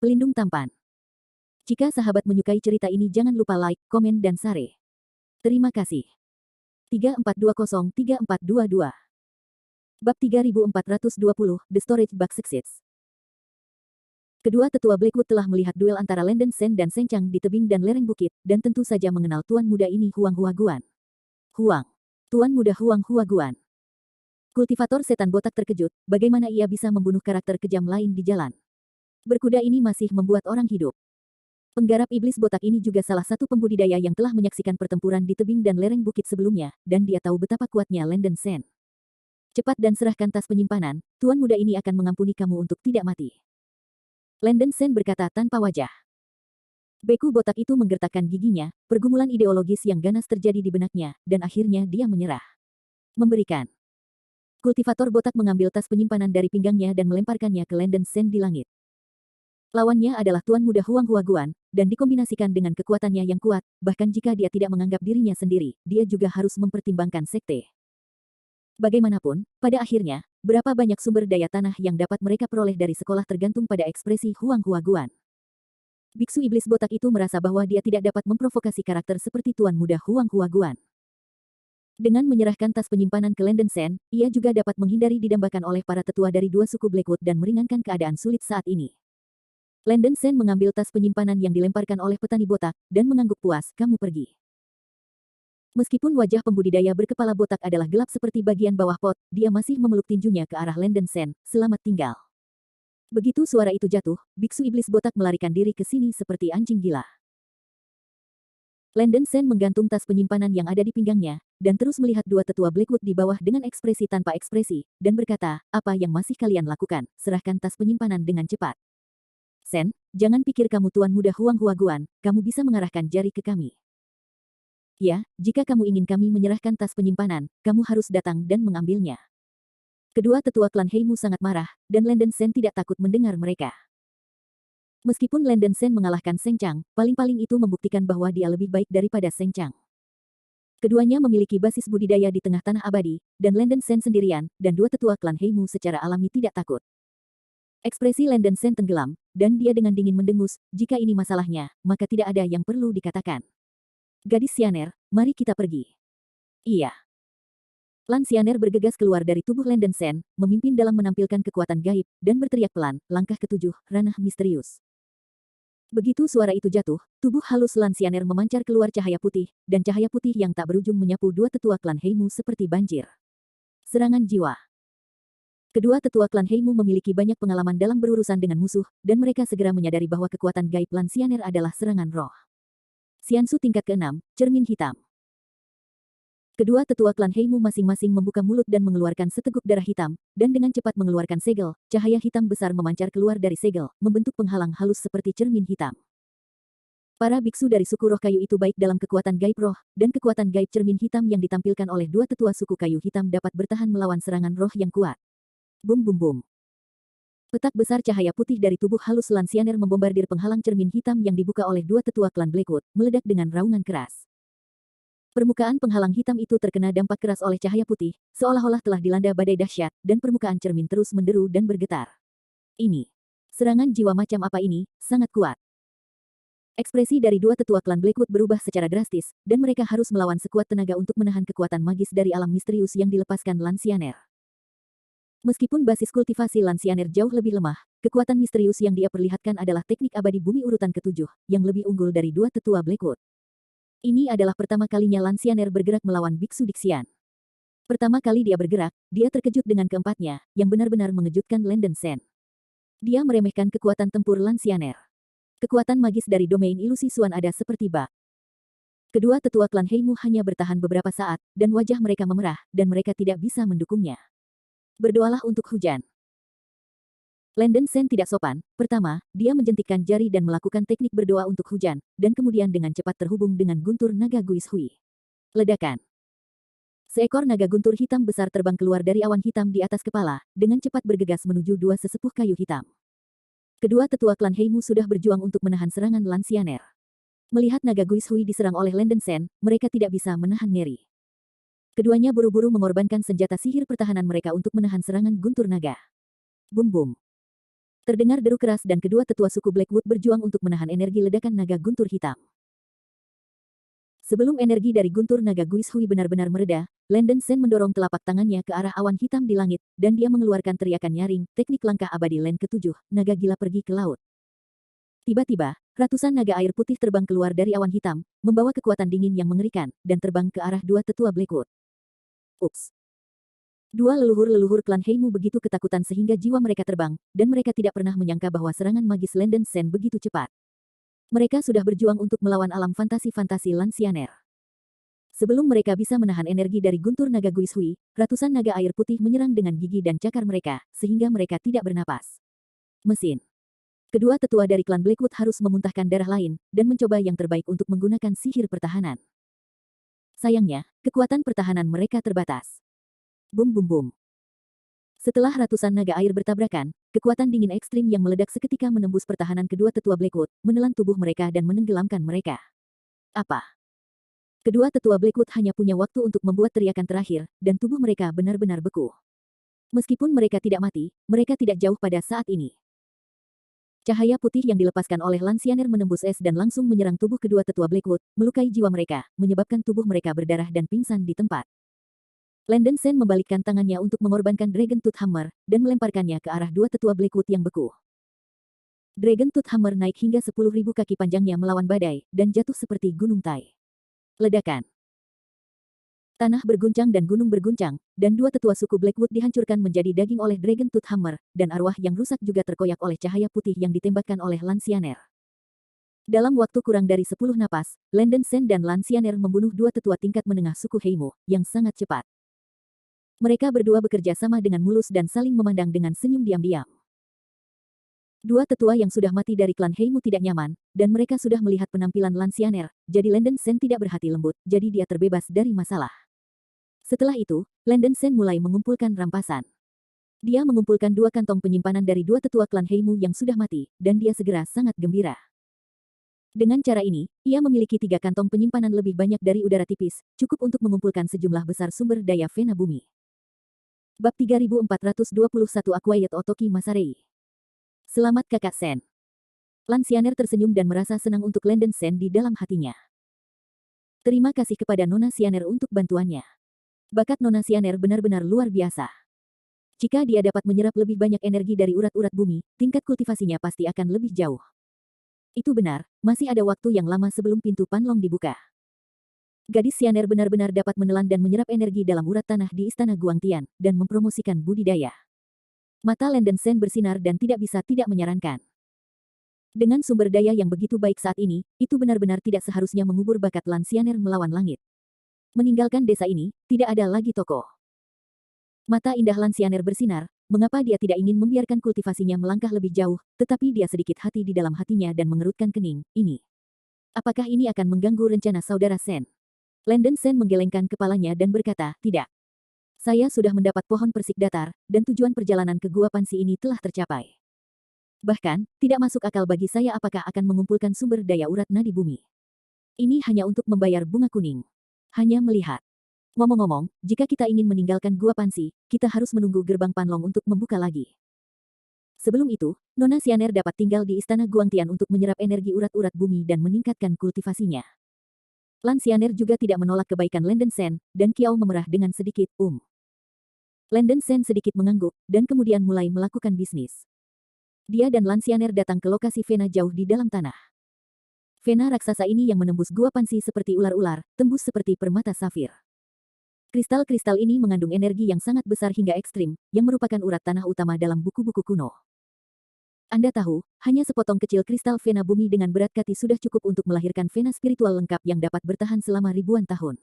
Pelindung tampan. Jika sahabat menyukai cerita ini jangan lupa like, komen dan share. Terima kasih. 34203422 Bab 3420, The Storage Bug Succeeds. Kedua tetua Blackwood telah melihat duel antara Landon Sen dan Seng Chang di tebing dan lereng bukit, dan tentu saja mengenal tuan muda ini Huang Huaguan. Huang. Tuan muda Huang Huaguan. Kultivator setan botak terkejut, bagaimana ia bisa membunuh karakter kejam lain di jalan. Berkuda ini masih membuat orang hidup. Penggarap iblis botak ini juga salah satu pembudidaya yang telah menyaksikan pertempuran di tebing dan lereng bukit sebelumnya, dan dia tahu betapa kuatnya Landon Sen. Cepat dan serahkan tas penyimpanan, tuan muda ini akan mengampuni kamu untuk tidak mati. Landon Sen berkata tanpa wajah. Beku botak itu menggertakkan giginya, pergumulan ideologis yang ganas terjadi di benaknya, dan akhirnya dia menyerah. Memberikan. Kultivator botak mengambil tas penyimpanan dari pinggangnya dan melemparkannya ke Landon Sen di langit. Lawannya adalah tuan muda Huang Huaguan, dan dikombinasikan dengan kekuatannya yang kuat, bahkan jika dia tidak menganggap dirinya sendiri, dia juga harus mempertimbangkan sekte. Bagaimanapun, pada akhirnya, berapa banyak sumber daya tanah yang dapat mereka peroleh dari sekolah tergantung pada ekspresi Huang Huaguan. Biksu iblis botak itu merasa bahwa dia tidak dapat memprovokasi karakter seperti tuan muda Huang Huaguan. Dengan menyerahkan tas penyimpanan ke Landon Sen, ia juga dapat menghindari didambakan oleh para tetua dari dua suku Blackwood dan meringankan keadaan sulit saat ini. Landon Sen mengambil tas penyimpanan yang dilemparkan oleh petani botak, dan mengangguk puas, kamu pergi. Meskipun wajah pembudidaya berkepala botak adalah gelap seperti bagian bawah pot, dia masih memeluk tinjunya ke arah Landon Sen, selamat tinggal. Begitu suara itu jatuh, biksu iblis botak melarikan diri ke sini seperti anjing gila. Landon Sen menggantung tas penyimpanan yang ada di pinggangnya, dan terus melihat dua tetua Blackwood di bawah dengan ekspresi tanpa ekspresi, dan berkata, apa yang masih kalian lakukan, serahkan tas penyimpanan dengan cepat. Sen, jangan pikir kamu tuan muda Huang Huaguan, kamu bisa mengarahkan jari ke kami. Ya, jika kamu ingin kami menyerahkan tas penyimpanan, kamu harus datang dan mengambilnya. Kedua tetua klan Heimu sangat marah, dan Landon Sen tidak takut mendengar mereka. Meskipun Landon Sen mengalahkan Seng Chang, paling-paling itu membuktikan bahwa dia lebih baik daripada Seng Chang. Keduanya memiliki basis budidaya di tengah tanah abadi, dan Landon Sen sendirian, dan dua tetua klan Heimu secara alami tidak takut. Ekspresi Landon Sen tenggelam, dan dia dengan dingin mendengus, jika ini masalahnya, maka tidak ada yang perlu dikatakan. Gadis Sianer, mari kita pergi. Iya. Lan Sianer bergegas keluar dari tubuh Landon Sen, memimpin dalam menampilkan kekuatan gaib, dan berteriak pelan, langkah ketujuh, ranah misterius. Begitu suara itu jatuh, tubuh halus Lan Sianer memancar keluar cahaya putih, dan cahaya putih yang tak berujung menyapu dua tetua klan Heimu seperti banjir. Serangan jiwa. Kedua tetua klan Heimu memiliki banyak pengalaman dalam berurusan dengan musuh, dan mereka segera menyadari bahwa kekuatan gaib Lan Sianer adalah serangan roh. Xiansu tingkat ke-6, cermin hitam. Kedua tetua klan Heimu masing-masing membuka mulut dan mengeluarkan seteguk darah hitam, dan dengan cepat mengeluarkan segel, cahaya hitam besar memancar keluar dari segel, membentuk penghalang halus seperti cermin hitam. Para biksu dari suku roh kayu itu baik dalam kekuatan gaib roh, dan kekuatan gaib cermin hitam yang ditampilkan oleh dua tetua suku kayu hitam dapat bertahan melawan serangan roh yang kuat. Bum bum bum. Petak besar cahaya putih dari tubuh halus Lan Sianer membombardir penghalang cermin hitam yang dibuka oleh dua tetua klan Blackwood, meledak dengan raungan keras. Permukaan penghalang hitam itu terkena dampak keras oleh cahaya putih, seolah-olah telah dilanda badai dahsyat, dan permukaan cermin terus menderu dan bergetar. Ini. Serangan jiwa macam apa ini, sangat kuat. Ekspresi dari dua tetua klan Blackwood berubah secara drastis, dan mereka harus melawan sekuat tenaga untuk menahan kekuatan magis dari alam misterius yang dilepaskan Lan Sianer. Meskipun basis kultivasi Lan Sianer jauh lebih lemah, kekuatan misterius yang dia perlihatkan adalah teknik abadi bumi urutan ke-7, yang lebih unggul dari dua tetua Blackwood. Ini adalah pertama kalinya Lan Sianer bergerak melawan Biksu Dixian. Pertama kali dia bergerak, dia terkejut dengan keempatnya, yang benar-benar mengejutkan Landon Sen. Dia meremehkan kekuatan tempur Lan Sianer. Kekuatan magis dari domain ilusi Suan ada seperti bak. Kedua tetua klan Heimu hanya bertahan beberapa saat, dan wajah mereka memerah, dan mereka tidak bisa mendukungnya. Berdoalah untuk hujan. Landon Sen tidak sopan. Pertama, dia menjentikkan jari dan melakukan teknik berdoa untuk hujan, dan kemudian dengan cepat terhubung dengan guntur naga Guis Hui. Ledakan. Seekor naga guntur hitam besar terbang keluar dari awan hitam di atas kepala, dengan cepat bergegas menuju dua sesepuh kayu hitam. Kedua tetua klan Heimu sudah berjuang untuk menahan serangan Lan Sianer. Melihat naga Guis Hui diserang oleh Landon Sen, mereka tidak bisa menahan ngeri. Keduanya buru-buru mengorbankan senjata sihir pertahanan mereka untuk menahan serangan guntur naga. Bum bum. Terdengar deru keras dan kedua tetua suku Blackwood berjuang untuk menahan energi ledakan naga guntur hitam. Sebelum energi dari guntur naga Guizhui benar-benar mereda, Landon Sen mendorong telapak tangannya ke arah awan hitam di langit, dan dia mengeluarkan teriakan nyaring, teknik langkah abadi Land ke-7, naga gila pergi ke laut. Tiba-tiba, ratusan naga air putih terbang keluar dari awan hitam, membawa kekuatan dingin yang mengerikan, dan terbang ke arah dua tetua Blackwood. Ups! Dua leluhur-leluhur klan Heimu begitu ketakutan sehingga jiwa mereka terbang, dan mereka tidak pernah menyangka bahwa serangan magis Landon Sen begitu cepat. Mereka sudah berjuang untuk melawan alam fantasi-fantasi Lancianer. Sebelum mereka bisa menahan energi dari guntur naga Guizhui, ratusan naga air putih menyerang dengan gigi dan cakar mereka, sehingga mereka tidak bernapas. Mesin. Kedua tetua dari klan Blackwood harus memuntahkan darah lain, dan mencoba yang terbaik untuk menggunakan sihir pertahanan. Sayangnya, kekuatan pertahanan mereka terbatas. Bum bum bum. Setelah ratusan naga air bertabrakan, kekuatan dingin ekstrim yang meledak seketika menembus pertahanan kedua tetua Blackwood, menelan tubuh mereka dan menenggelamkan mereka. Apa? Kedua tetua Blackwood hanya punya waktu untuk membuat teriakan terakhir, dan tubuh mereka benar-benar beku. Meskipun mereka tidak mati, mereka tidak jauh pada saat ini. Cahaya putih yang dilepaskan oleh Lancianer menembus es dan langsung menyerang tubuh kedua tetua Blackwood, melukai jiwa mereka, menyebabkan tubuh mereka berdarah dan pingsan di tempat. Landon Sen membalikkan tangannya untuk mengorbankan Dragon Tooth Hammer, dan melemparkannya ke arah dua tetua Blackwood yang beku. Dragon Tooth Hammer naik hingga 10.000 kaki panjangnya melawan badai, dan jatuh seperti gunung Tai. Ledakan. Tanah berguncang dan gunung berguncang, dan dua tetua suku Blackwood dihancurkan menjadi daging oleh Dragon Tooth Hammer, dan arwah yang rusak juga terkoyak oleh cahaya putih yang ditembakkan oleh Lancianer. Dalam waktu kurang dari 10 napas, Landon Sen dan Lancianer membunuh dua tetua tingkat menengah suku Heimu, yang sangat cepat. Mereka berdua bekerja sama dengan mulus dan saling memandang dengan senyum diam-diam. Dua tetua yang sudah mati dari klan Heimu tidak nyaman, dan mereka sudah melihat penampilan Lancianer, jadi Landon Sen tidak berhati lembut, jadi dia terbebas dari masalah. Setelah itu, Landon Sen mulai mengumpulkan rampasan. Dia mengumpulkan dua kantong penyimpanan dari dua tetua klan Heimu yang sudah mati, dan dia segera sangat gembira. Dengan cara ini, ia memiliki 3 kantong penyimpanan lebih banyak dari udara tipis, cukup untuk mengumpulkan sejumlah besar sumber daya Vena bumi. Bab 3421 Acquired Otoki Masarei. Selamat kakak Sen. Lancianer tersenyum dan merasa senang untuk Landon Sen di dalam hatinya. Terima kasih kepada Nona Sianer untuk bantuannya. Bakat Nona Sianer benar-benar luar biasa. Jika dia dapat menyerap lebih banyak energi dari urat-urat bumi, tingkat kultivasinya pasti akan lebih jauh. Itu benar, masih ada waktu yang lama sebelum pintu Panlong dibuka. Gadis Sianer benar-benar dapat menelan dan menyerap energi dalam urat tanah di Istana Guangtian, dan mempromosikan budidaya. Mata Landon Sen bersinar dan tidak bisa tidak menyarankan. Dengan sumber daya yang begitu baik saat ini, itu benar-benar tidak seharusnya mengubur bakat Lancianer melawan langit. Meninggalkan desa ini, tidak ada lagi toko. Mata indah Lancianer bersinar, mengapa dia tidak ingin membiarkan kultivasinya melangkah lebih jauh, tetapi dia sedikit hati di dalam hatinya dan mengerutkan kening, ini. Apakah ini akan mengganggu rencana saudara Sen? Landon Sen menggelengkan kepalanya dan berkata, tidak. Saya sudah mendapat pohon persik datar, dan tujuan perjalanan ke Gua Pansi ini telah tercapai. Bahkan, tidak masuk akal bagi saya apakah akan mengumpulkan sumber daya urat nadi bumi. Ini hanya untuk membayar bunga kuning. Hanya melihat. Ngomong-ngomong, jika kita ingin meninggalkan Gua Pansi, kita harus menunggu gerbang Panlong untuk membuka lagi. Sebelum itu, Nona Sianer dapat tinggal di Istana Guangtian untuk menyerap energi urat-urat bumi dan meningkatkan kultivasinya. Lancianer juga tidak menolak kebaikan Landon Sen, dan Kiao memerah dengan sedikit, Landon Sen sedikit mengangguk, dan kemudian mulai melakukan bisnis. Dia dan Lancianer datang ke lokasi Vena jauh di dalam tanah. Vena raksasa ini yang menembus Gua Pansi seperti ular-ular, tembus seperti permata safir. Kristal-kristal ini mengandung energi yang sangat besar hingga ekstrim, yang merupakan urat tanah utama dalam buku-buku kuno. Anda tahu, hanya sepotong kecil kristal Vena bumi dengan berat kati sudah cukup untuk melahirkan Vena spiritual lengkap yang dapat bertahan selama ribuan tahun.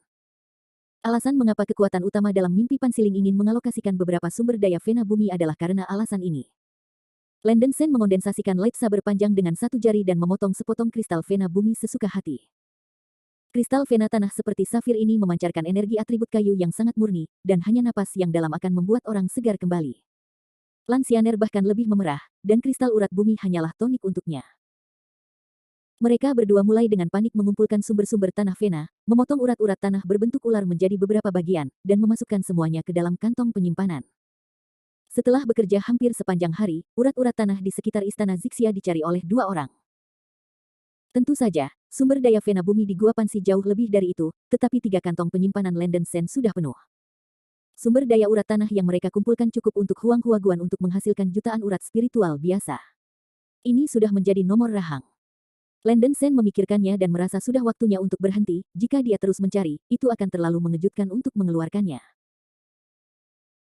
Alasan mengapa kekuatan utama dalam mimpi Pansiling ingin mengalokasikan beberapa sumber daya Vena bumi adalah karena alasan ini. Landon Sen mengondensasikan lightsaber panjang dengan satu jari dan memotong sepotong kristal Vena bumi sesuka hati. Kristal Vena tanah seperti safir ini memancarkan energi atribut kayu yang sangat murni, dan hanya napas yang dalam akan membuat orang segar kembali. Lancianer bahkan lebih memerah, dan kristal urat bumi hanyalah tonik untuknya. Mereka berdua mulai dengan panik mengumpulkan sumber-sumber tanah Vena, memotong urat-urat tanah berbentuk ular menjadi beberapa bagian, dan memasukkan semuanya ke dalam kantong penyimpanan. Setelah bekerja hampir sepanjang hari, urat-urat tanah di sekitar istana Zixia dicari oleh dua orang. Tentu saja, sumber daya fena bumi di Gua Pansi jauh lebih dari itu, tetapi 3 kantong penyimpanan Landen Sen sudah penuh. Sumber daya urat tanah yang mereka kumpulkan cukup untuk Huang Huaguan untuk menghasilkan jutaan urat spiritual biasa. Ini sudah menjadi nomor rahang. Landen Sen memikirkannya dan merasa sudah waktunya untuk berhenti. Jika dia terus mencari, itu akan terlalu mengejutkan untuk mengeluarkannya.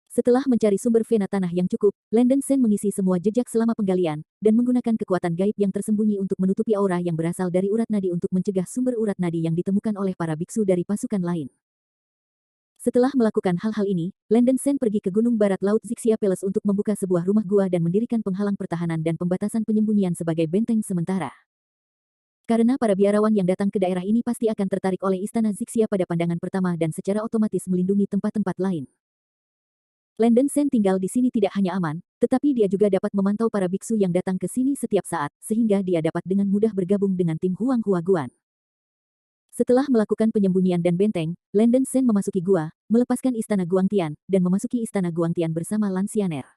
Setelah mencari sumber vena tanah yang cukup, Landen Sen mengisi semua jejak selama penggalian, dan menggunakan kekuatan gaib yang tersembunyi untuk menutupi aura yang berasal dari urat nadi untuk mencegah sumber urat nadi yang ditemukan oleh para biksu dari pasukan lain. Setelah melakukan hal-hal ini, Landen Sen pergi ke Gunung Barat Laut Zixia Palace untuk membuka sebuah rumah gua dan mendirikan penghalang pertahanan dan pembatasan penyembunyian sebagai benteng sementara. Karena para biarawan yang datang ke daerah ini pasti akan tertarik oleh istana Zixia pada pandangan pertama dan secara otomatis melindungi tempat-tempat lain. Landen Sen tinggal di sini tidak hanya aman, tetapi dia juga dapat memantau para biksu yang datang ke sini setiap saat, sehingga dia dapat dengan mudah bergabung dengan tim Huang Huaguan. Setelah melakukan penyembunyian dan benteng, Landen Sen memasuki gua, melepaskan istana Guangtian, dan memasuki istana Guangtian bersama Lan Xianer.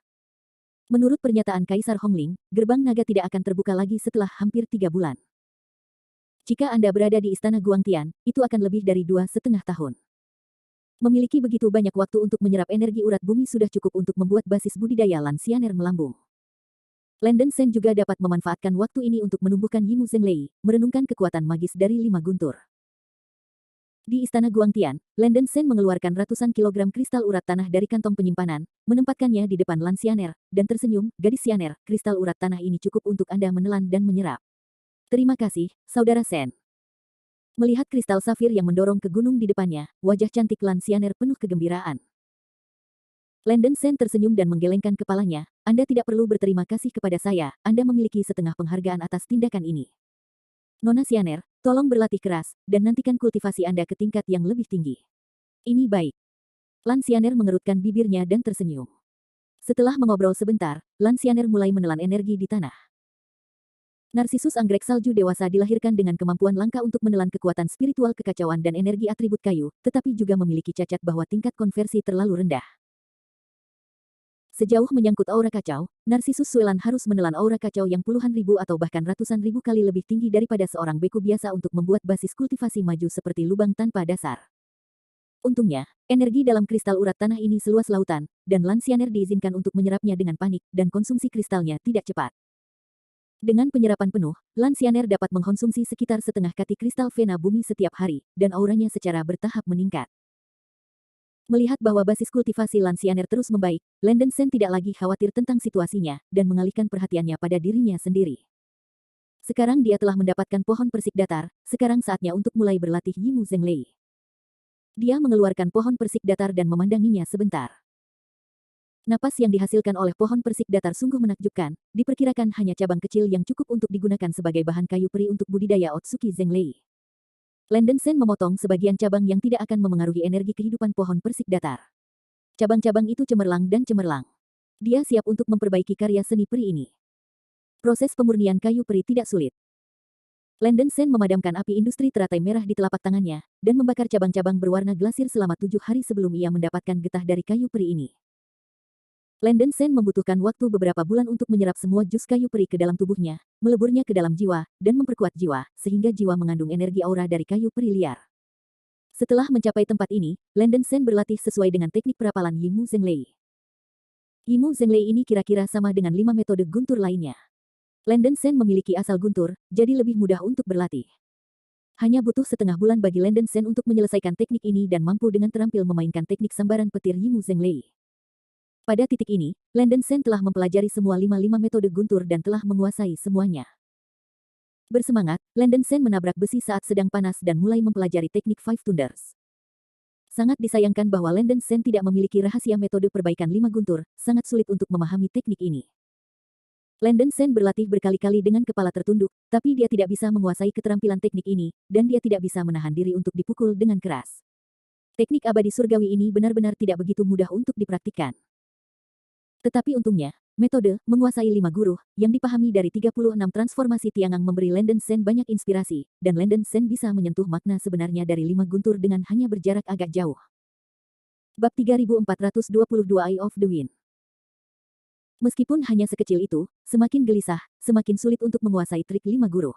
Menurut pernyataan Kaisar Hongling, gerbang naga tidak akan terbuka lagi setelah hampir 3 bulan. Jika Anda berada di istana Guangtian, itu akan lebih dari 2,5 tahun. Memiliki begitu banyak waktu untuk menyerap energi urat bumi sudah cukup untuk membuat basis budidaya Lan Xianer melambung. Landen Sen juga dapat memanfaatkan waktu ini untuk menumbuhkan Yimu Zhenglei, merenungkan kekuatan magis dari 5 guntur. Di istana Guangtian, Landen Sen mengeluarkan ratusan kilogram kristal urat tanah dari kantong penyimpanan, menempatkannya di depan Lan Xianer, dan tersenyum, "Gadis Xianer, kristal urat tanah ini cukup untuk Anda menelan dan menyerap." "Terima kasih, Saudara Sen." Melihat kristal safir yang mendorong ke gunung di depannya, wajah cantik Lan Xianer penuh kegembiraan. Landen Sen tersenyum dan menggelengkan kepalanya, "Anda tidak perlu berterima kasih kepada saya, Anda memiliki setengah penghargaan atas tindakan ini. Nona Xianer, tolong berlatih keras, dan nantikan kultivasi Anda ke tingkat yang lebih tinggi." "Ini baik." Lan Xianer mengerutkan bibirnya dan tersenyum. Setelah mengobrol sebentar, Lan Xianer mulai menelan energi di tanah. Narsisus anggrek salju dewasa dilahirkan dengan kemampuan langka untuk menelan kekuatan spiritual kekacauan dan energi atribut kayu, tetapi juga memiliki cacat bahwa tingkat konversi terlalu rendah. Sejauh menyangkut aura kacau, Narsisus Suelan harus menelan aura kacau yang puluhan ribu atau bahkan ratusan ribu kali lebih tinggi daripada seorang beku biasa untuk membuat basis kultivasi maju seperti lubang tanpa dasar. Untungnya, energi dalam kristal urat tanah ini seluas lautan, dan Lan Xianer diizinkan untuk menyerapnya dengan panik, dan konsumsi kristalnya tidak cepat. Dengan penyerapan penuh, Lan Xianer dapat mengkonsumsi sekitar setengah kati kristal vena bumi setiap hari, dan auranya secara bertahap meningkat. Melihat bahwa basis kultivasi Lan Xianer terus membaik, Landen Sen tidak lagi khawatir tentang situasinya, dan mengalihkan perhatiannya pada dirinya sendiri. Sekarang dia telah mendapatkan pohon persik datar, sekarang saatnya untuk mulai berlatih Yimu Zhenglei. Dia mengeluarkan pohon persik datar dan memandanginya sebentar. Napas yang dihasilkan oleh pohon persik datar sungguh menakjubkan, diperkirakan hanya cabang kecil yang cukup untuk digunakan sebagai bahan kayu peri untuk budidaya Otsuki Zhenglei. Landen Sen memotong sebagian cabang yang tidak akan memengaruhi energi kehidupan pohon persik datar. Cabang-cabang itu cemerlang dan cemerlang. Dia siap untuk memperbaiki karya seni peri ini. Proses pemurnian kayu peri tidak sulit. Landen Sen memadamkan api industri teratai merah di telapak tangannya, dan membakar cabang-cabang berwarna glasir selama 7 hari sebelum ia mendapatkan getah dari kayu peri ini. Landen Sen membutuhkan waktu beberapa bulan untuk menyerap semua jus kayu peri ke dalam tubuhnya, meleburnya ke dalam jiwa, dan memperkuat jiwa, sehingga jiwa mengandung energi aura dari kayu peri liar. Setelah mencapai tempat ini, Landen Sen berlatih sesuai dengan teknik perapalan Yimu Zhenglei. Yimu Zhenglei ini kira-kira sama dengan 5 metode guntur lainnya. Landen Sen memiliki asal guntur, jadi lebih mudah untuk berlatih. Hanya butuh setengah bulan bagi Landen Sen untuk menyelesaikan teknik ini dan mampu dengan terampil memainkan teknik sambaran petir Yimu Zhenglei. Pada titik ini, Landen Sen telah mempelajari semua 5 metode guntur dan telah menguasai semuanya. Bersemangat, Landen Sen menabrak besi saat sedang panas dan mulai mempelajari teknik Five Thunders. Sangat disayangkan bahwa Landen Sen tidak memiliki rahasia metode perbaikan 5 guntur, sangat sulit untuk memahami teknik ini. Landen Sen berlatih berkali-kali dengan kepala tertunduk, tapi dia tidak bisa menguasai keterampilan teknik ini, dan dia tidak bisa menahan diri untuk dipukul dengan keras. Teknik abadi surgawi ini benar-benar tidak begitu mudah untuk dipraktikkan. Tetapi untungnya, metode menguasai 5 guru yang dipahami dari 36 transformasi Tiangang memberi Landen Sen banyak inspirasi, dan Landen Sen bisa menyentuh makna sebenarnya dari 5 guntur dengan hanya berjarak agak jauh. Bab 3422 Eye of the Wind. Meskipun hanya sekecil itu, semakin gelisah, semakin sulit untuk menguasai trik 5 guru.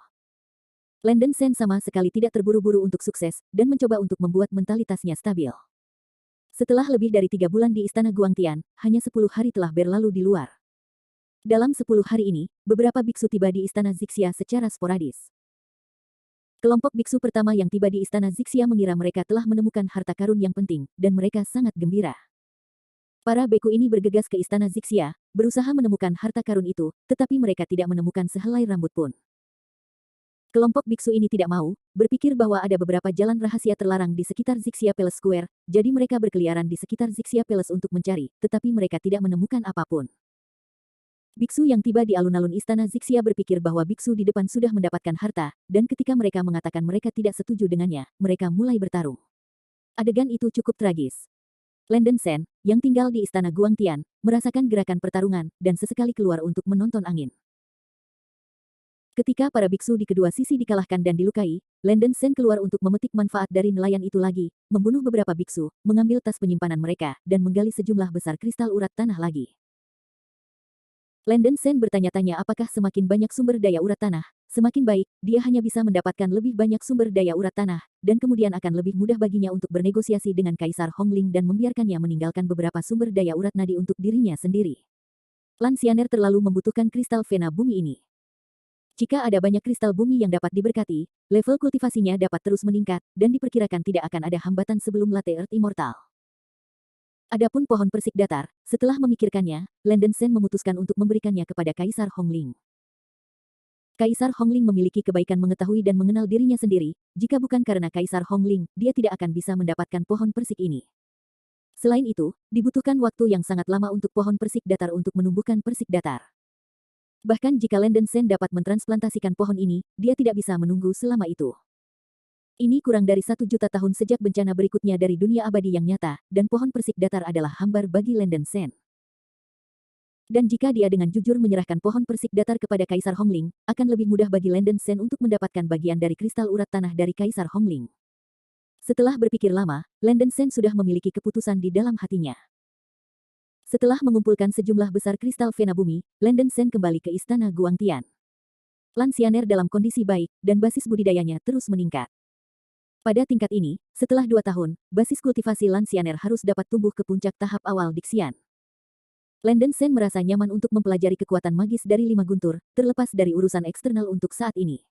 Landon Shen sama sekali tidak terburu-buru untuk sukses, dan mencoba untuk membuat mentalitasnya stabil. Setelah lebih dari 3 bulan di Istana Guangtian, hanya 10 hari telah berlalu di luar. Dalam 10 hari ini, beberapa biksu tiba di Istana Zixia secara sporadis. Kelompok biksu pertama yang tiba di Istana Zixia mengira mereka telah menemukan harta karun yang penting, dan mereka sangat gembira. Para beku ini bergegas ke Istana Zixia, berusaha menemukan harta karun itu, tetapi mereka tidak menemukan sehelai rambut pun. Kelompok biksu ini tidak mau, berpikir bahwa ada beberapa jalan rahasia terlarang di sekitar Zixia Palace Square, jadi mereka berkeliaran di sekitar Zixia Palace untuk mencari, tetapi mereka tidak menemukan apapun. Biksu yang tiba di alun-alun Istana Zixia berpikir bahwa biksu di depan sudah mendapatkan harta, dan ketika mereka mengatakan mereka tidak setuju dengannya, mereka mulai bertarung. Adegan itu cukup tragis. Landon Shen, yang tinggal di Istana Guangtian, merasakan gerakan pertarungan, dan sesekali keluar untuk menonton angin. Ketika para biksu di kedua sisi dikalahkan dan dilukai, Landon Shen keluar untuk memetik manfaat dari nelayan itu lagi, membunuh beberapa biksu, mengambil tas penyimpanan mereka, dan menggali sejumlah besar kristal urat tanah lagi. Landon Shen bertanya-tanya apakah semakin banyak sumber daya urat tanah, semakin baik, dia hanya bisa mendapatkan lebih banyak sumber daya urat tanah, dan kemudian akan lebih mudah baginya untuk bernegosiasi dengan Kaisar Hongling dan membiarkannya meninggalkan beberapa sumber daya urat nadi untuk dirinya sendiri. Lan Xianer terlalu membutuhkan kristal vena bumi ini. Jika ada banyak kristal bumi yang dapat diberkati, level kultivasinya dapat terus meningkat, dan diperkirakan tidak akan ada hambatan sebelum Latte Earth Immortal. Adapun pohon persik datar, setelah memikirkannya, Landon Shen memutuskan untuk memberikannya kepada Kaisar Hongling. Kaisar Hongling memiliki kebaikan mengetahui dan mengenal dirinya sendiri, jika bukan karena Kaisar Hongling, dia tidak akan bisa mendapatkan pohon persik ini. Selain itu, dibutuhkan waktu yang sangat lama untuk pohon persik datar untuk menumbuhkan persik datar. Bahkan jika Landon Shen dapat mentransplantasikan pohon ini, dia tidak bisa menunggu selama itu. Ini kurang dari 1 juta tahun sejak bencana berikutnya dari dunia abadi yang nyata, dan pohon persik datar adalah hambar bagi Landon Shen. Dan jika dia dengan jujur menyerahkan pohon persik datar kepada Kaisar Hongling, akan lebih mudah bagi Landon Shen untuk mendapatkan bagian dari kristal urat tanah dari Kaisar Hongling. Setelah berpikir lama, Landon Shen sudah memiliki keputusan di dalam hatinya. Setelah mengumpulkan sejumlah besar kristal vena bumi, Landon Shen kembali ke Istana Guangtian. Lan Xianer dalam kondisi baik, dan basis budidayanya terus meningkat. Pada tingkat ini, setelah 2 tahun, basis kultivasi Lan Xianer harus dapat tumbuh ke puncak tahap awal Dixian. Landon Shen merasa nyaman untuk mempelajari kekuatan magis dari 5 guntur, terlepas dari urusan eksternal untuk saat ini.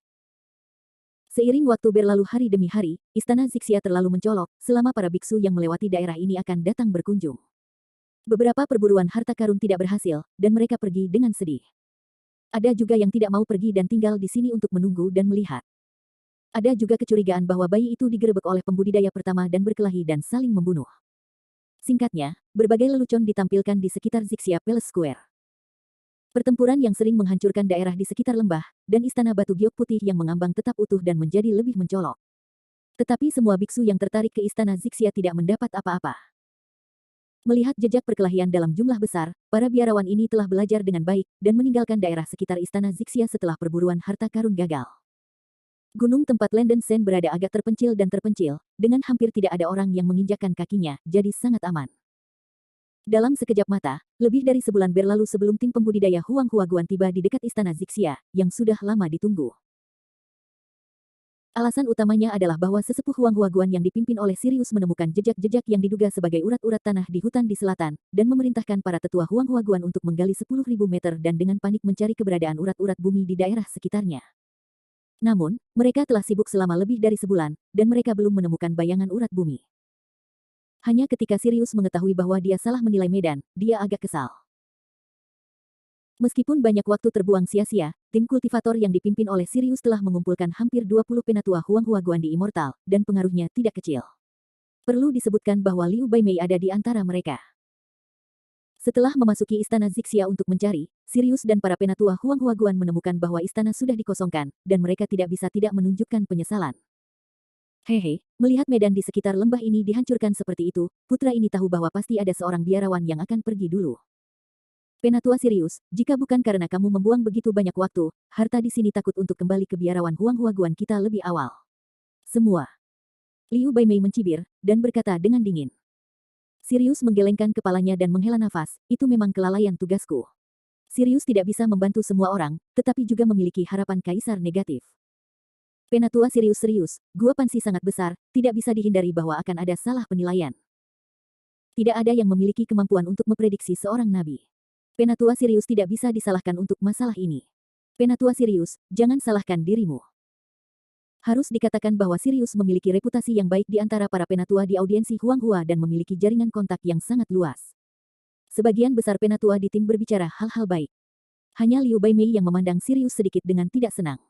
Seiring waktu berlalu hari demi hari, Istana Zixia terlalu mencolok, selama para biksu yang melewati daerah ini akan datang berkunjung. Beberapa perburuan harta karun tidak berhasil, dan mereka pergi dengan sedih. Ada juga yang tidak mau pergi dan tinggal di sini untuk menunggu dan melihat. Ada juga kecurigaan bahwa bayi itu digerebek oleh pembudidaya pertama dan berkelahi dan saling membunuh. Singkatnya, berbagai lelucon ditampilkan di sekitar Zixia Palace Square. Pertempuran yang sering menghancurkan daerah di sekitar lembah, dan istana batu giok putih yang mengambang tetap utuh dan menjadi lebih mencolok. Tetapi semua biksu yang tertarik ke istana Zixia tidak mendapat apa-apa. Melihat jejak perkelahian dalam jumlah besar, para biarawan ini telah belajar dengan baik, dan meninggalkan daerah sekitar istana Zixia setelah perburuan harta karun gagal. Gunung tempat Landon Shen berada agak terpencil dan terpencil, dengan hampir tidak ada orang yang menginjakkan kakinya, jadi sangat aman. Dalam sekejap mata, lebih dari sebulan berlalu sebelum tim pembudidaya Huang Huaguan tiba di dekat istana Zixia, yang sudah lama ditunggu. Alasan utamanya adalah bahwa sesepuh Huang Huaguan yang dipimpin oleh Sirius menemukan jejak-jejak yang diduga sebagai urat-urat tanah di hutan di selatan, dan memerintahkan para tetua Huang Huaguan untuk menggali 10.000 meter dan dengan panik mencari keberadaan urat-urat bumi di daerah sekitarnya. Namun, mereka telah sibuk selama lebih dari sebulan, dan mereka belum menemukan bayangan urat bumi. Hanya ketika Sirius mengetahui bahwa dia salah menilai medan, dia agak kesal. Meskipun banyak waktu terbuang sia-sia, tim kultivator yang dipimpin oleh Sirius telah mengumpulkan hampir 20 penatua Huang Huaguan di Immortal, dan pengaruhnya tidak kecil. Perlu disebutkan bahwa Liu Baimei ada di antara mereka. Setelah memasuki istana Zixia untuk mencari, Sirius dan para penatua Huang Huaguan menemukan bahwa istana sudah dikosongkan, dan mereka tidak bisa tidak menunjukkan penyesalan. Hehe, melihat medan di sekitar lembah ini dihancurkan seperti itu, putra ini tahu bahwa pasti ada seorang biarawan yang akan pergi dulu. Penatua Sirius, jika bukan karena kamu membuang begitu banyak waktu, harta di sini takut untuk kembali ke biarawan Huang Huaguan kita lebih awal. Semua. Liu Baimei mencibir, dan berkata dengan dingin. Sirius menggelengkan kepalanya dan menghela nafas, itu memang kelalaian tugasku. Sirius tidak bisa membantu semua orang, tetapi juga memiliki harapan kaisar negatif. Penatua Sirius serius, Gua Pansi sangat besar, tidak bisa dihindari bahwa akan ada salah penilaian. Tidak ada yang memiliki kemampuan untuk memprediksi seorang nabi. Penatua Sirius tidak bisa disalahkan untuk masalah ini. Penatua Sirius, jangan salahkan dirimu. Harus dikatakan bahwa Sirius memiliki reputasi yang baik di antara para penatua di audiensi Huanghua dan memiliki jaringan kontak yang sangat luas. Sebagian besar penatua di tim berbicara hal-hal baik. Hanya Liu Baimei yang memandang Sirius sedikit dengan tidak senang.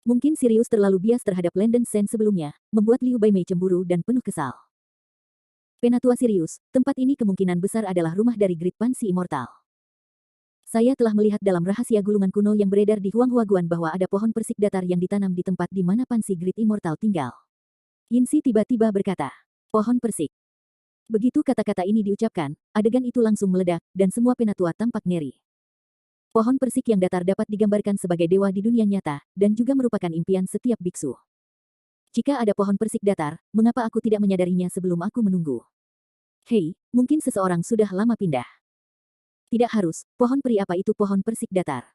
Mungkin Sirius terlalu bias terhadap Landen Sen sebelumnya, membuat Liu Baimei cemburu dan penuh kesal. Penatua Sirius, tempat ini kemungkinan besar adalah rumah dari Grid Pansi Immortal. Saya telah melihat dalam rahasia gulungan kuno yang beredar di Huanghuaguan bahwa ada pohon persik datar yang ditanam di tempat di mana Pansi Grid Immortal tinggal. Yinsi tiba-tiba berkata, pohon persik. Begitu kata-kata ini diucapkan, adegan itu langsung meledak, dan semua penatua tampak ngeri. Pohon persik yang datar dapat digambarkan sebagai dewa di dunia nyata, dan juga merupakan impian setiap biksu. Jika ada pohon persik datar, mengapa aku tidak menyadarinya sebelum aku menunggu? Hei, mungkin seseorang sudah lama pindah. Tidak harus, pohon peri apa itu pohon persik datar?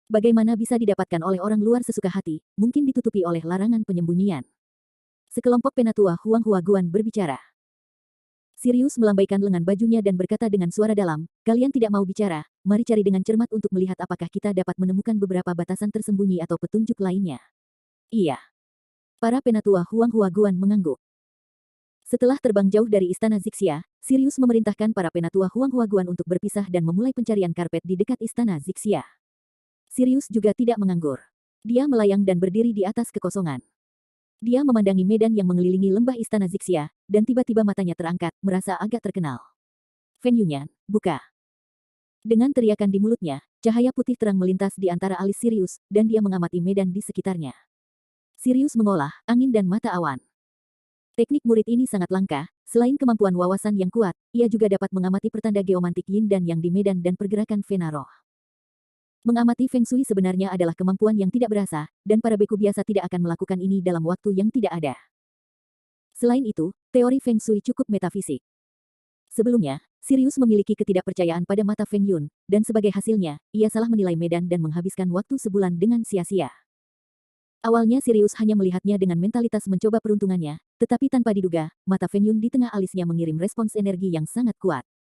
Bagaimana bisa didapatkan oleh orang luar sesuka hati, mungkin ditutupi oleh larangan penyembunyian. Sekelompok penatua Huanghuaguan berbicara. Sirius melambaikan lengan bajunya dan berkata dengan suara dalam, kalian tidak mau bicara, mari cari dengan cermat untuk melihat apakah kita dapat menemukan beberapa batasan tersembunyi atau petunjuk lainnya. Iya. Para penatua Huanghuaguan mengangguk. Setelah terbang jauh dari istana Zixia, Sirius memerintahkan para penatua Huanghuaguan untuk berpisah dan memulai pencarian karpet di dekat istana Zixia. Sirius juga tidak menganggur. Dia melayang dan berdiri di atas kekosongan. Dia memandangi medan yang mengelilingi lembah istana Zixia, dan tiba-tiba matanya terangkat, merasa agak terkenal. Feng Yunyan, buka. Dengan teriakan di mulutnya, cahaya putih terang melintas di antara alis Sirius, dan dia mengamati medan di sekitarnya. Sirius mengolah angin dan mata awan. Teknik murid ini sangat langka, selain kemampuan wawasan yang kuat, ia juga dapat mengamati pertanda geomantik yin dan yang di medan dan pergerakan Vena Roh. Mengamati Feng Shui sebenarnya adalah kemampuan yang tidak berasa, dan para beku biasa tidak akan melakukan ini dalam waktu yang tidak ada. Selain itu, teori Feng Shui cukup metafisik. Sebelumnya, Sirius memiliki ketidakpercayaan pada mata Feng Yun, dan sebagai hasilnya, ia salah menilai medan dan menghabiskan waktu sebulan dengan sia-sia. Awalnya Sirius hanya melihatnya dengan mentalitas mencoba peruntungannya, tetapi tanpa diduga, mata Feng Yun di tengah alisnya mengirim respons energi yang sangat kuat.